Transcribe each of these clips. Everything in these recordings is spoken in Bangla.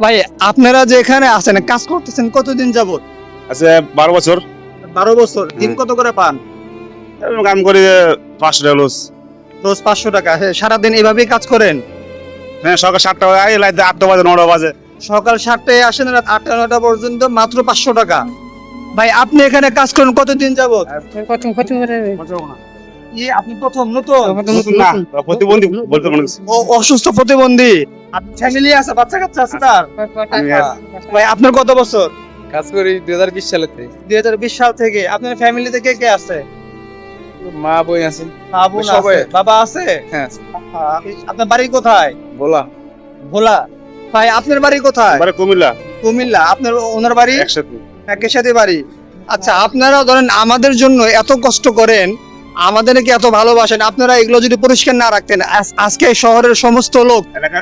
ভাই আপনারা যে এখানে আছেন কাজ করতেছেন কতদিন যাবত? আছে 12 বছর 12 বছর। দিন কত করে পান? এবং কাম করি 500 টাকা লস। রোজ 500 টাকা। হ্যাঁ, সারাদিন এভাবেই কাজ করেন? হ্যাঁ, সকাল 7টা বাজে লাইতে 8টা বাজে 9টা বাজে। সকাল 7টায় আসেন, রাত 8টা 9টা পর্যন্ত, মাত্র 500 টাকা। ভাই আপনি এখানে কাজ করেন কতদিন যাবত? আপনি প্রথম নতুন? নতুন না, প্রতিবন্ধী বলতে মনে হচ্ছে। ও অসুস্থ প্রতিবন্ধী। আপনার ফ্যামিলি আছে, বাচ্চা কাচ্চা আছে তার? ভাই আপনার কত বছর? কাজ করি 2020 সালে থেকে। 2020 সাল থেকে। আপনার ফ্যামিলিতে কে কে আছে? মা বই আছে বোন সবাই। আছে, বাবা আছে? হ্যাঁ আপনার বাড়ি কোথায়? বলা ভোলা। ভাই আপনার বাড়ি কোথায়? এবারে কুমিল্লা কুমিল্লা। আপনার ওনার বাড়ি? একসাথে। একই সাথে বাড়ি। আচ্ছা, আপনারা ধরেন আমাদের জন্য এত কষ্ট করেন, আমাদেরকে এত ভালোবাসেন, আপনারা এগুলো যদি পরিষ্কার না রাখতেন আজকে এই শহরের সমস্ত লোক এলাকা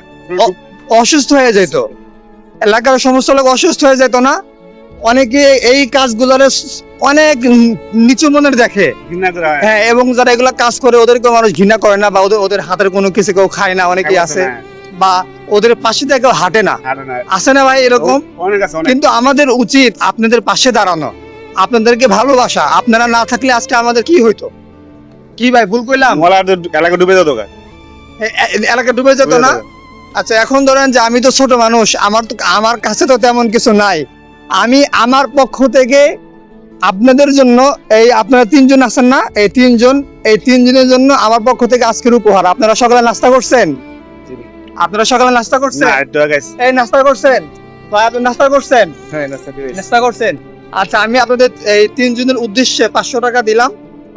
অসুস্থ হয়ে যেত। এলাকার সমস্ত লোক অসুস্থ হয়ে যেত না? অনেকে এই কাজগুলোর অনেক নিচু মনের দেখে। ঘৃণা করে। হ্যাঁ, এবং যারা এগুলা কাজ করে ওদেরকে মানুষ ঘৃণা করে না, বা ওদের হাতের কোনো কিছু কেউ খায় না, অনেকেই আছে, বা ওদের পাশে থেকে কেউ হাঁটে না। আছে না ভাই এরকম? অনেক আছে অনেক। কিন্তু আমাদের উচিত আপনাদের পাশে দাঁড়ানো, আপনাদেরকে ভালোবাসা। আপনারা না থাকলে আজকে আমাদের কি হইতো? কি ভাই ভুল কইলাম? মোলার এলাকা ডুবে যেত গা। এলাকা ডুবে যেত না? আচ্ছা, এখন ধরেন যে আমি তো ছোট মানুষ, আমার কাছে তো তেমন কিছু নাই। আমি আমার পক্ষ থেকে আপনাদের জন্য, এই আপনারা 3 জন আছেন না, এই 3 জনের জন্য আমার পক্ষ থেকে আজকের উপহার। আপনারা সকালে নাস্তা করছেন? আপনারা সকালে নাস্তা করছেন? না, একটু আগে আইছি। এই নাস্তা করছেন? ভাই আপনি নাস্তা করছেন? হ্যাঁ নাস্তা করি। নাস্তা করছেন? আচ্ছা, আমি আপনাদের এই 3 জনের উদ্দেশ্যে 500 টাকা দিলাম,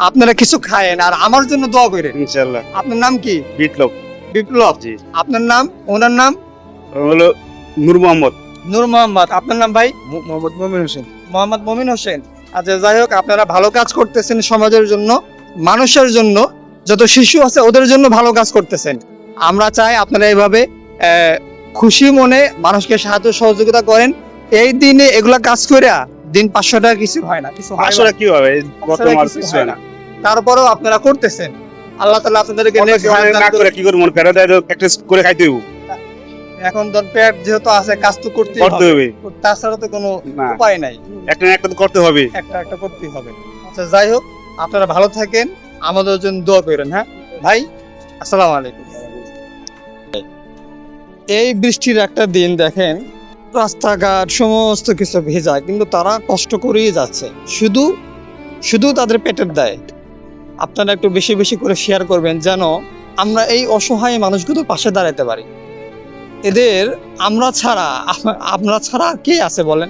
আপনারা কিছু খায়েন আর আমার জন্য দোয়া করেন। ইনশাআল্লাহ। আপনার নাম কি? বিপ্লব। বিপ্লব। জি। আপনার নাম? ওনার নাম? হলো নূর মোহাম্মদ। নূর মোহাম্মদ। আপনার নাম ভাই? মোহাম্মদ মমিন হোসেন। মোহাম্মদ মমিন হোসেন। আচ্ছা, যাই হোক, আপনারা ভালো কাজ করতেছেন সমাজের জন্য, মানুষের জন্য, যত শিশু আছে ওদের জন্য ভালো কাজ করতেছেন। আমরা চাই আপনারা এইভাবে খুশি মনে মানুষকে সাহায্য সহযোগিতা করেন। এই দিনে এগুলা কাজ করে দিন 500 টাকা কিছু হয় না, কিছু হয় না। আসলে কি হবে, বর্তমান কিছু কিছু হয় হয় না। না। তারপরেও আপনারা করতেছেন। আল্লাহ তাআলা আপনাদেরকে next হায়াত দান না করুন। করে কি করে মন ফেরা দেয়, প্র্যাকটিস করে খাইতে হইব। এখন ধর পেট যেহেতু আছে, কাজ তো করতেই করতে হবে, হবে। তাছাড়া তো কোনো না। উপায় নাই। একটা না একটা তো করতে হবে। একটা করতেই হবে। আচ্ছা, যাই হোক, আপনারা ভালো থাকেন, আমাদের জন্য দোয়া করেন। হ্যাঁ ভাই, আসসালামু আলাইকুম। এই বৃষ্টির একটা দিন দেখেন, রাস্তাঘাট সমস্ত কিছু ভেজা, কিন্তু তারা কষ্ট করেই যাচ্ছে, শুধু তাদের পেটের দায়। আপনারা একটু বেশি বেশি করে শেয়ার করবেন, যেন আমরা এই অসহায় মানুষগুলোর পাশে দাঁড়াতে পারি। এদের আমরা ছাড়া কে আছে বলেন?